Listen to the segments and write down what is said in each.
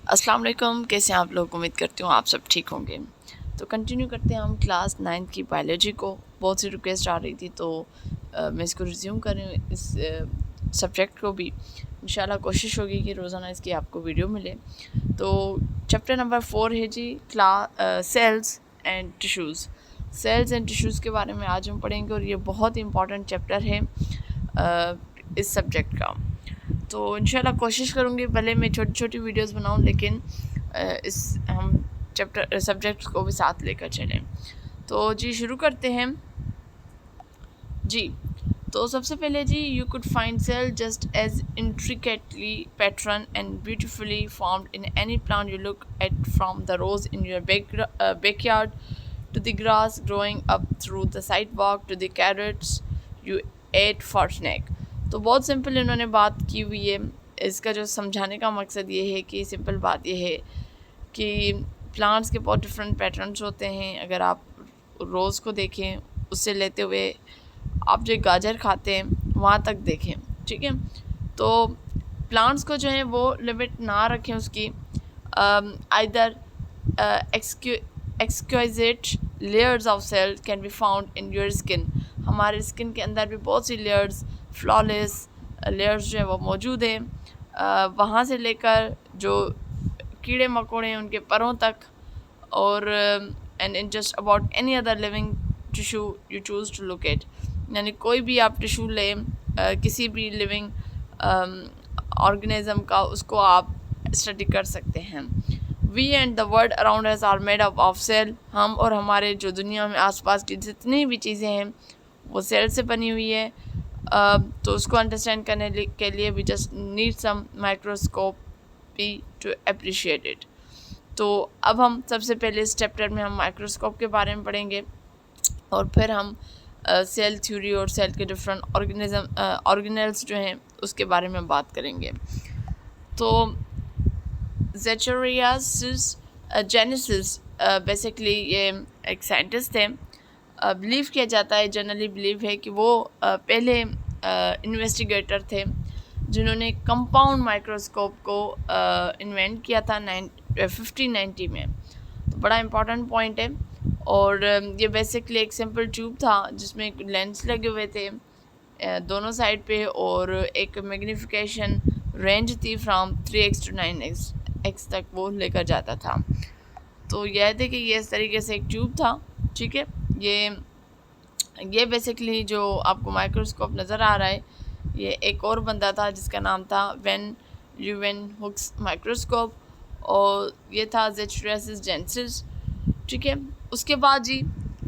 अस्सलाम वालेकुम, कैसे हैं आप लोग। उम्मीद करती हूँ आप सब ठीक होंगे। तो कंटिन्यू करते हैं हम क्लास 9 की बायोलॉजी को। बहुत सी रिक्वेस्ट आ रही थी तो मैं इसको रिज्यूम कर रही हूँ, इस सब्जेक्ट को भी। इंशाल्लाह कोशिश होगी कि रोज़ाना इसकी आपको वीडियो मिले। तो चैप्टर नंबर 4 है जी, cells and tissues. Cells and tissues के बारे में आज हम पढ़ेंगे और ये बहुत इंपॉर्टेंट चैप्टर है इस सब्जेक्ट का। तो इंशाल्लाह कोशिश करूँगी भले मैं छोटी छोटी वीडियोस बनाऊँ, लेकिन इस हम चैप्टर सब्जेक्ट्स को भी साथ लेकर चलें। तो जी शुरू करते हैं जी। तो सबसे पहले जी, you could find cell just as intricately pattern and beautifully formed in any plant you look at, from the rose in your backyard to the grass growing up through the sidewalk to the carrots you ate for snack। तो बहुत simple इन्होंने बात की हुई है। इसका जो समझाने का मकसद ये है कि सिंपल बात ये है कि प्लांट्स के बहुत डिफरेंट पैटर्न्स होते हैं। अगर आप रोज़ को देखें, उससे लेते हुए आप जो गाजर खाते हैं वहाँ तक देखें, ठीक है। तो प्लांट्स को जो है वो लिमिट ना रखें उसकी। Either exquisite layers of cell can be found in your skin. हमारे स्किन के अंदर भी बहुत सी लेयर्स, फ्लॉलेस लेयर्स जो है वो मौजूद हैं। वहाँ से लेकर जो कीड़े मकोड़े हैं उनके परों तक, और and in just about any other living tissue you choose to look at. यानी कोई भी आप टिश्यू लें, किसी भी लिविंग ऑर्गेनिज्म का, उसको आप स्टडी कर सकते हैं। We and the world around us are made up of cell. हम और हमारे जो दुनिया में आसपास की जितनी भी चीज़ें हैं वो सेल से बनी हुई है। तो उसको अंडरस्टैंड करने के लिए we just need some microscopy to appreciate it. तो अब हम सबसे पहले इस चैप्टर में हम माइक्रोस्कोप के बारे में पढ़ेंगे, और फिर हम सेल थ्योरी और सेल के डिफरेंट ऑर्गेनेल्स जो हैं उसके बारे में बात करेंगे। तो ज़ेचरियासिस जेनेसिस बेसिकली ये एक साइंटिस्ट थे। बिलीव किया जाता है, जनरली बिलीव है कि वो पहले इन्वेस्टिगेटर थे जिन्होंने कंपाउंड माइक्रोस्कोप को इन्वेंट किया था 1590 में। तो बड़ा इम्पॉर्टेंट पॉइंट है। और ये बेसिकली एक सिंपल ट्यूब था जिसमें लेंस लगे हुए थे दोनों साइड पे, और एक मैग्नीफिकेशन रेंज थी फ्रॉम 3x to 9x तक वो लेकर जाता था। तो यह थे कि ये इस तरीके से एक ट्यूब था, ठीक है। ये बेसिकली जो आपको माइक्रोस्कोप नज़र आ रहा है, ये एक और बंदा था जिसका नाम था वैन ल्यूवेनहुक्स माइक्रोस्कोप, और ये था ज़ेचरियासिस जेनेसिस, ठीक है। उसके बाद जी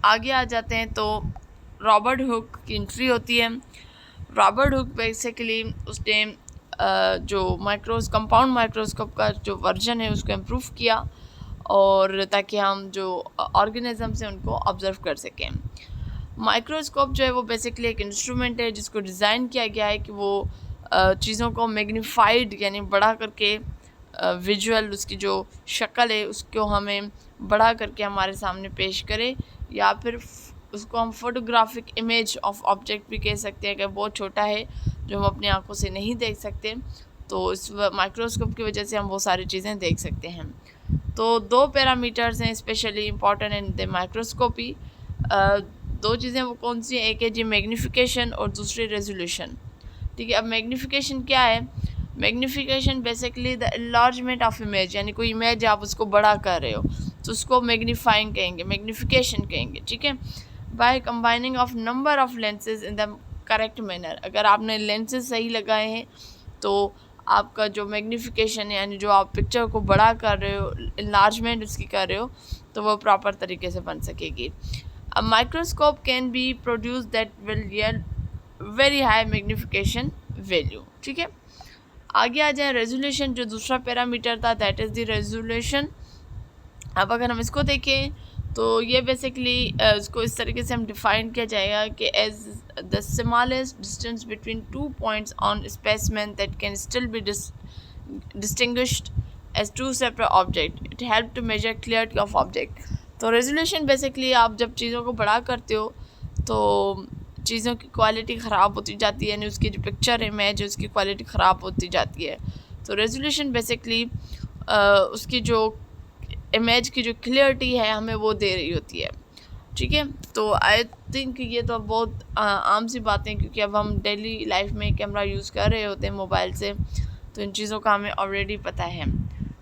आगे आ जाते हैं तो रॉबर्ट हुक की एंट्री होती है। रॉबर्ट हुक बेसिकली उसने जो कंपाउंड माइक्रोस्कोप का जो वर्जन है उसको इम्प्रूव किया, और ताकि हम जो ऑर्गेनिजम्स हैं उनको ऑब्जर्व कर सकें। माइक्रोस्कोप जो है वो बेसिकली एक इंस्ट्रूमेंट है जिसको डिज़ाइन किया गया है कि वो चीज़ों को मैग्नीफाइड यानी बड़ा करके, विजुअल उसकी जो शक्ल है उसको हमें बड़ा करके हमारे सामने पेश करे, या फिर उसको हम फोटोग्राफिक इमेज ऑफ ऑब्जेक्ट भी कह सकते हैं कि बहुत छोटा है जो हम अपनी आंखों से नहीं देख सकते। तो इस माइक्रोस्कोप की वजह से हम वो सारी चीज़ें देख सकते हैं। तो दो पैरामीटर्स हैं specially important in the microscopy. दो चीज़ें वो कौन सी हैं, एक है जी मैग्नीफिकेशन और दूसरी रेजोल्यूशन, ठीक है। अब मैग्नीफिकेशन क्या है? Magnification basically the enlargement of image, यानी कोई इमेज आप उसको बड़ा कर रहे हो तो उसको मैग्नीफाइंग कहेंगे, मैग्नीफिकेशन कहेंगे, ठीक है। By combining of number of lenses in the correct manner. अगर आपने लेंसेज सही लगाए हैं तो आपका जो मैग्नीफिकेशन है, यानी जो आप पिक्चर को बड़ा कर रहे हो, इनलार्जमेंट उसकी कर रहे हो, तो वो प्रॉपर तरीके से बन सकेगी। A microscope can be produced that will yield very high magnification value, ठीक है। आगे आ जाए रेजोल्यूशन, जो दूसरा पैरामीटर था, दैट इज़ द रेजोल्यूशन। अब अगर हम इसको देखें तो ये बेसिकली इसको इस तरीके से हम डिफाइन किया जाएगा कि as the smallest distance between 2 points on specimen that can still be distinguished as 2 separate object, it help to measure clarity of object. तो रेजोल्यूशन बेसिकली आप जब चीज़ों को बड़ा करते हो तो चीज़ों की क्वालिटी ख़राब होती जाती है, यानी उसकी जो पिक्चर इमेज है उसकी क्वालिटी ख़राब होती जाती है। तो रेजोल्यूशन बेसिकली उसकी जो इमेज की जो क्लियरिटी है हमें वो दे रही होती है, ठीक है। तो आई थिंक ये तो बहुत आम सी बातें, क्योंकि अब हम डेली लाइफ में कैमरा यूज़ कर रहे होते हैं मोबाइल से, तो इन चीज़ों का हमें ऑलरेडी पता है,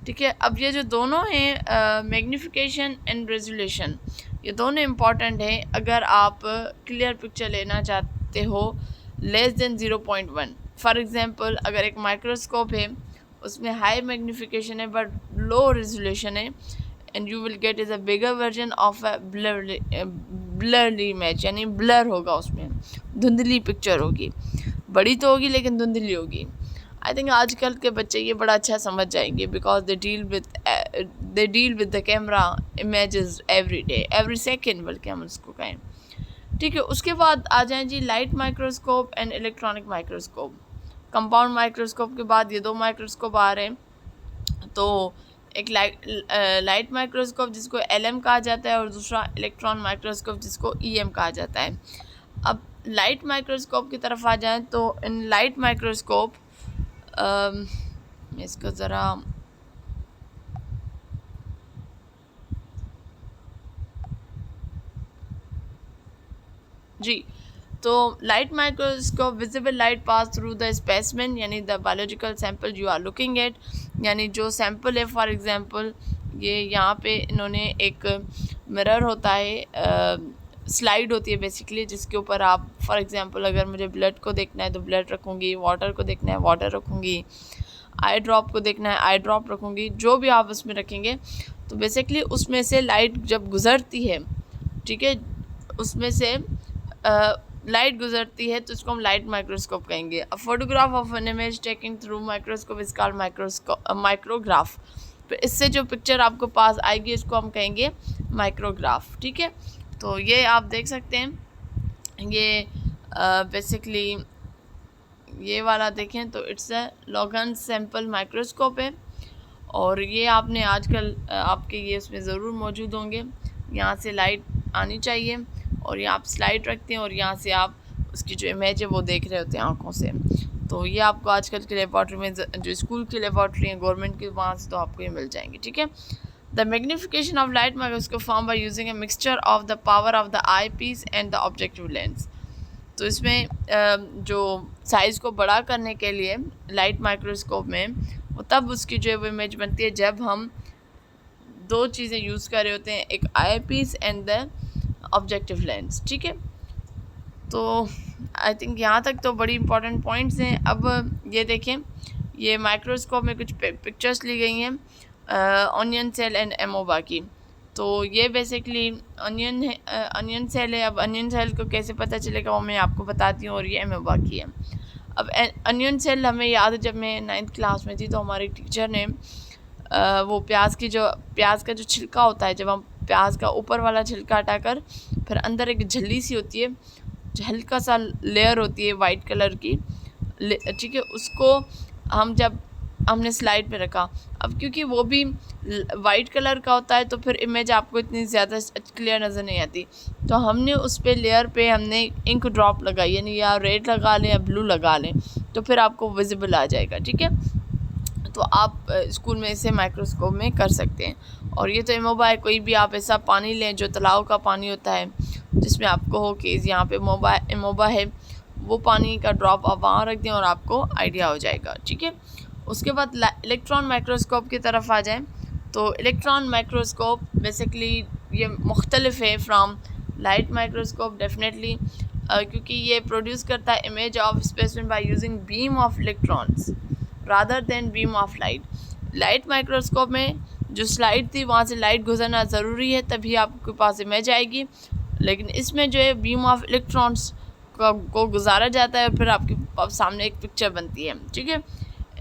ठीक है। अब ये जो दोनों हैं मैग्नीफिकेशन एंड रेजोल्यूशन, ये दोनों इम्पॉर्टेंट हैं अगर आप क्लियर पिक्चर लेना चाहते हो लेस देन 0.1। फॉर एग्जांपल अगर एक माइक्रोस्कोप है उसमें हाई मैग्नीफिकेशन है बट लो रेजोल्यूशन है, and you will get is a bigger version of a blurry image, यानी ब्लर होगा, उसमें धुंधली पिक्चर होगी, बड़ी तो होगी लेकिन धुंधली होगी। आई थिंक आजकल के बच्चे ये बड़ा अच्छा समझ जाएंगे, because they deal with the camera images every day, every second बल्कि हम उसको कहें, ठीक है। उसके बाद आ जाएं जी light microscope and electronic microscope. Compound microscope के बाद ये दो माइक्रोस्कोप आ रहे हैं। तो एक लाइट माइक्रोस्कोप जिसको LM कहा जाता है और दूसरा इलेक्ट्रॉन माइक्रोस्कोप जिसको EM कहा जाता है। अब लाइट माइक्रोस्कोप की तरफ आ जाएं तो इन लाइट माइक्रोस्कोप इसको ज़रा जी, तो light microscope visible light pass through the specimen, यानी the biological sample you are looking at, यानी जो सैंपल है, फॉर एग्जांपल ये यहाँ पे इन्होंने एक मिरर होता है, स्लाइड होती है बेसिकली, जिसके ऊपर आप फॉर एग्जांपल अगर मुझे ब्लड को देखना है तो ब्लड रखूँगी, वाटर को देखना है वाटर रखूँगी, आई ड्रॉप को देखना है आई ड्रॉप रखूँगी, जो भी आप उसमें रखेंगे तो बेसिकली उसमें से लाइट जब गुज़रती है, ठीक है, उसमें से लाइट गुजरती है तो इसको हम लाइट माइक्रोस्कोप कहेंगे। A photograph of an image taking through microscope is called micrograph. फिर इससे जो पिक्चर आपको पास आएगी इसको हम कहेंगे माइक्रोग्राफ, ठीक है। तो ये आप देख सकते हैं, ये बेसिकली ये वाला देखें तो it's a logon sample microscope है, और ये आपने आजकल आपके ये उसमें ज़रूर मौजूद होंगे। यहाँ से लाइट आनी चाहिए और यहाँ आप स्लाइड रखते हैं और यहाँ से आप उसकी जो इमेज है वो देख रहे होते हैं आँखों से। तो ये आपको आजकल की लेबॉर्ट्री में जो स्कूल की लेबॉर्ट्री है गवर्नमेंट की, वहाँ से तो आपको ये मिल जाएंगी, ठीक है। The magnification of light microscope form by using a mixture of the power of the eyepiece and the objective lens. तो इसमें जो साइज़ को बड़ा करने के लिए लाइट माइक्रोस्कोप में वो तब उसकी जो है वो इमेज बनती है जब हम दो चीज़ें यूज़ कर रहे होते हैं, एक eyepiece and the objective lens, ठीक है। तो आई थिंक यहाँ तक तो बड़ी इंपॉर्टेंट पॉइंट्स हैं। अब ये देखें, ये माइक्रोस्कोप में कुछ पिक्चर्स ली गई हैं ऑनियन सेल एंड एमोबा की। तो ये बेसिकली ऑनियन सेल है। अब ऑनियन सेल को कैसे पता चलेगा वो मैं आपको बताती हूँ, और ये एमोबा की है। अब ऑनियन सेल हमें याद है, जब मैं 9th क्लास में थी तो हमारी टीचर ने वो प्याज का जो छिलका होता है, जब हम प्याज का ऊपर वाला छिलका हटाकर फिर अंदर एक झिल्ली सी होती है, हल्का सा लेयर होती है वाइट कलर की, ठीक है, उसको जब हमने स्लाइड पे रखा, अब क्योंकि वो भी वाइट कलर का होता है तो फिर इमेज आपको इतनी ज़्यादा क्लियर नज़र नहीं आती, तो हमने उस पे लेयर पे हमने इंक ड्रॉप लगाई, यानी या रेड लगा लें या ब्लू लगा लें तो फिर आपको विजिबल आ जाएगा, ठीक है। तो आप स्कूल में इसे माइक्रोस्कोप में कर सकते हैं। और ये तो एमोबा है, कोई भी आप ऐसा पानी लें जो तालाब का पानी होता है जिसमें आपको हो कि यहाँ पे एमोबा है, वो पानी का ड्रॉप आप वहाँ रख दें और आपको आइडिया हो जाएगा, ठीक है। उसके बाद इलेक्ट्रॉन माइक्रोस्कोप की तरफ आ जाएं तो इलेक्ट्रॉन माइक्रोस्कोप बेसिकली ये मुख्तलिफ है फ्राम लाइट माइक्रोस्कोप डेफिनेटली, क्योंकि ये प्रोड्यूस करता है image of specimen by using beam of electrons rather than beam of light. Light microscope में जो स्लाइड थी वहाँ से लाइट गुजरना ज़रूरी है तभी आपके पास इमेज आएगी, लेकिन इसमें जो है बीम ऑफ इलेक्ट्रॉन्स को गुजारा जाता है और फिर आपके सामने एक पिक्चर बनती है, ठीक है।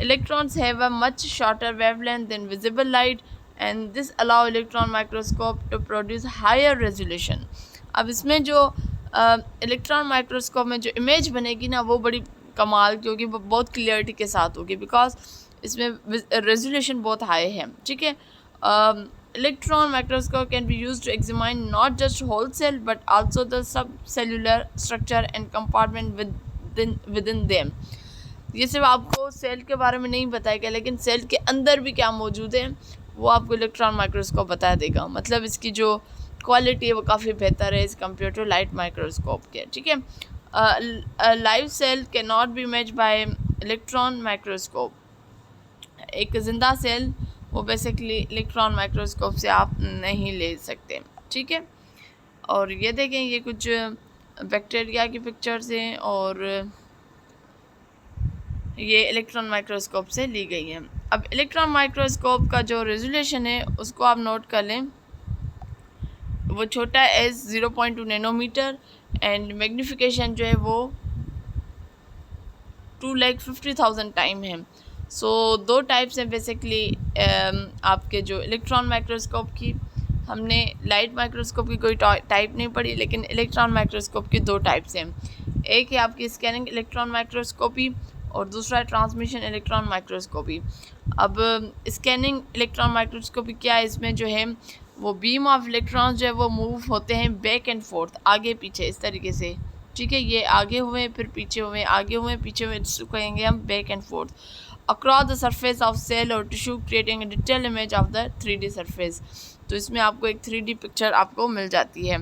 Electrons have a much shorter wavelength than visible light and this allow electron microscope to produce higher resolution. अब इसमें जो इलेक्ट्रॉन माइक्रोस्कोप में जो इमेज बनेगी ना वो बड़ी कमाल की होगी, वो बहुत क्लियरिटी के साथ होगी, बिकॉज इसमें रेजोल्यूशन बहुत हाई है, ठीक है। Electron microscope can be used to examine not just whole cell but also the subcellular structure and compartment within them. ये सिर्फ आपको सेल के बारे में नहीं बताएगा, लेकिन सेल के अंदर भी क्या मौजूद है वो आपको इलेक्ट्रॉन माइक्रोस्कोप बता देगा। मतलब इसकी जो क्वालिटी है वो काफ़ी बेहतर है इस कंपेयर टू लाइट माइक्रोस्कोप के। ठीक है, live cell can not be image by electron microscope. एक ज़िंदा सेल वो बेसिकली इलेक्ट्रॉन माइक्रोस्कोप से आप नहीं ले सकते। ठीक है, और ये देखें ये कुछ बैक्टीरिया की पिक्चर्स हैं और ये इलेक्ट्रॉन माइक्रोस्कोप से ली गई हैं। अब इलेक्ट्रॉन माइक्रोस्कोप का जो रेजोल्यूशन है उसको आप नोट कर लें, वो छोटा है 0.2 नैनोमीटर एंड मैग्नीफिकेशन जो है वो 250,000 टाइम है। सो दो टाइप्स हैं बेसिकली आपके जो इलेक्ट्रॉन माइक्रोस्कोप की। हमने लाइट माइक्रोस्कोप की कोई टाइप नहीं पढ़ी, लेकिन इलेक्ट्रॉन माइक्रोस्कोप की दो टाइप्स हैं। एक है आपकी स्कैनिंग इलेक्ट्रॉन माइक्रोस्कोपी और दूसरा है ट्रांसमिशन इलेक्ट्रॉन माइक्रोस्कोपी। अब स्कैनिंग इलेक्ट्रॉन माइक्रोस्कोपी क्या है, इसमें जो है वो बीम ऑफ इलेक्ट्रॉन्स जो है वो मूव होते हैं बैक एंड फोर्थ, आगे पीछे इस तरीके से। ठीक है, ये आगे हुए फिर पीछे हुए, आगे हुए पीछे हुए, इसको कहेंगे हम back and forth across the surface of cell और tissue creating a detail image of the 3D surface. तो इसमें आपको एक 3D पिक्चर आपको मिल जाती है।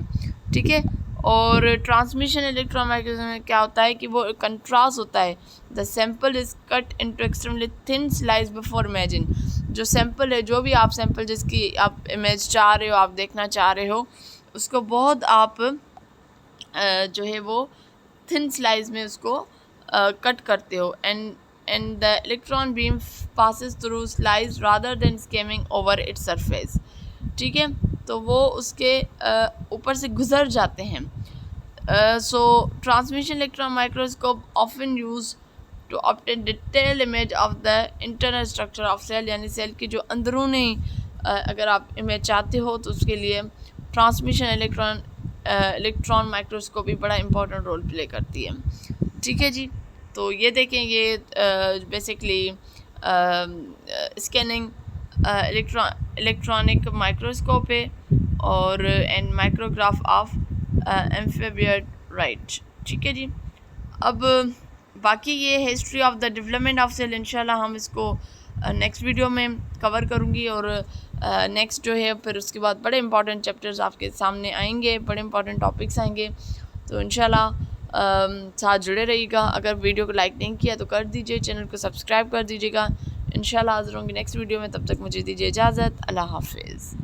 ठीक है, और ट्रांसमिशन इलेक्ट्रॉन माइक्रोस्कोप में क्या होता है कि वो कंट्रास्ट होता है। The sample is cut into extremely thin slice before imagine. जो सैंपल है, जो भी आप सैंपल जिसकी आप इमेज चाह रहे हो, आप देखना चाह रहे हो, उसको बहुत आप जो है वो थिन स्लाइस में उसको कट करते हो and the electron beam passes through slice rather than scamming over its surface. ठीक है, तो वो उसके ऊपर से गुजर जाते हैं। So transmission electron microscope often use to obtain detail image of the internal structure of cell, यानी सेल की जो अंदरूनी अगर आप इमेज चाहते हो तो उसके लिए ट्रांसमिशन इलेक्ट्रॉन माइक्रोस्कोपी बड़ा इंपॉर्टेंट रोल प्ले करती है। ठीक है जी, तो ये देखें ये बेसिकली स्कैनिंग इलेक्ट्रॉनिक माइक्रोस्कोप है और and micrograph of amphibian right. ठीक है जी, अब बाकी ये history of the development of cell इंशाल्लाह हम इसको नेक्स्ट वीडियो में कवर करूँगी और नेक्स्ट जो है फिर उसके बाद बड़े इंपॉर्टेंट चैप्टर्स आपके सामने आएंगे, बड़े इंपॉर्टेंट टॉपिक्स आएंगे। तो इंशाल्लाह साथ जुड़े रहिएगा। अगर वीडियो को लाइक नहीं किया तो कर दीजिए, चैनल को सब्सक्राइब कर दीजिएगा। इंशाल्लाह हाज़िर होंगे नेक्स्ट वीडियो में, तब तक मुझे दीजिए इजाज़त। अल्लाह हाफिज़।